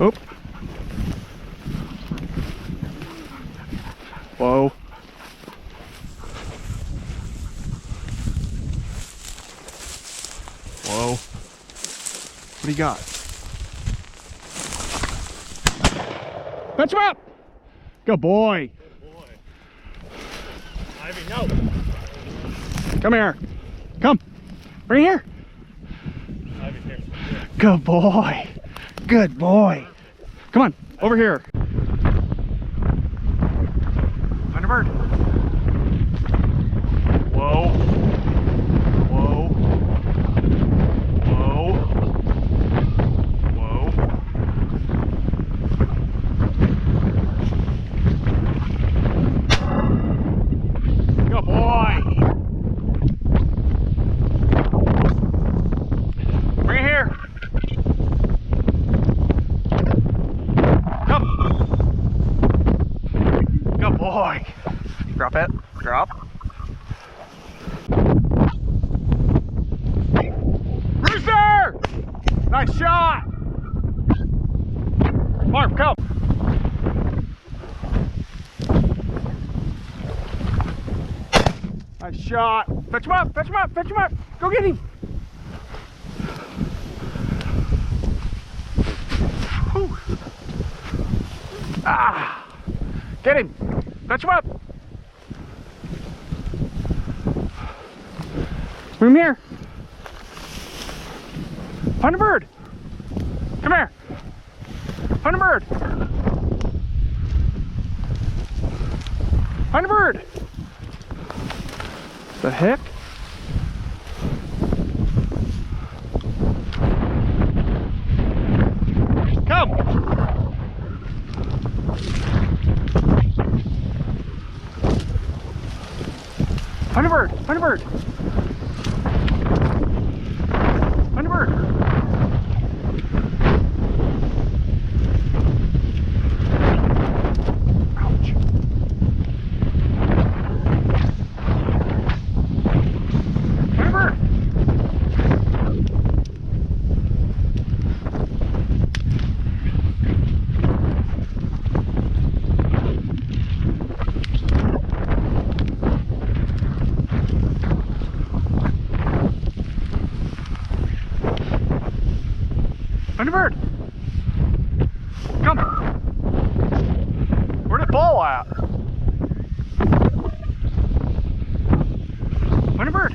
Oh. Whoa. Whoa. What do you got? Fetch him up! Good boy. Good boy. Ivy, no. Come here. Come. Right here. Ivy's here. Good boy. Good boy. Come on. Over here. Find a bird. Whoa. Whoa. Whoa. Whoa. Good boy. Bring it here. Come. Good boy. Drop it. Drop. Rooster! Nice shot. Marv, come. Nice shot. Fetch him up. Fetch him up. Fetch him up. Go get him. Whew. Ah. Get him. Fetch him up. Bring him here. Find a bird. Come here. Find a bird. Find a bird. The heck? Come. Find a bird. Find a bird. Find a bird. Ouch. Find a bird. Find a bird. Come. Where'd it fall at? Find a bird.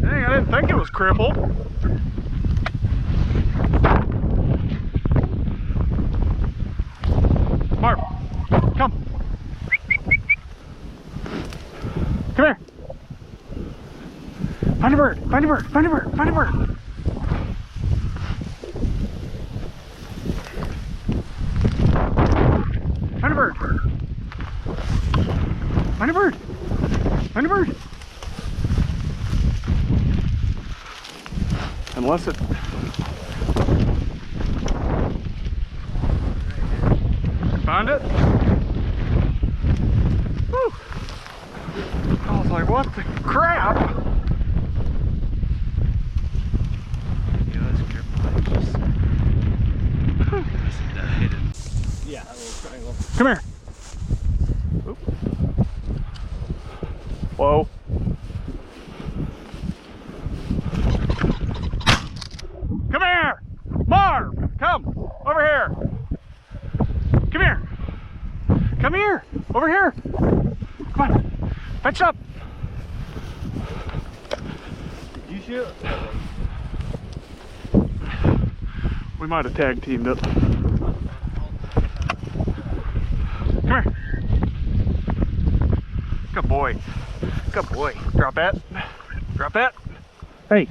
Dang, I didn't think it was crippled. Marv, come. Come here. Find a bird. Find a bird. Find a bird. Find a bird. Find a bird. Find a bird. Find a bird. Unless it... Found it? Woo. I was like, what the crap? Yeah, that little triangle. Come here. Oop. Whoa. Come here. Marv, come over here. Come here. Come here. Over here. Come on. Fetch up. Did you shoot? We might have tag teamed it. Come here. Good boy. Good boy. Drop that. Drop that. Hey.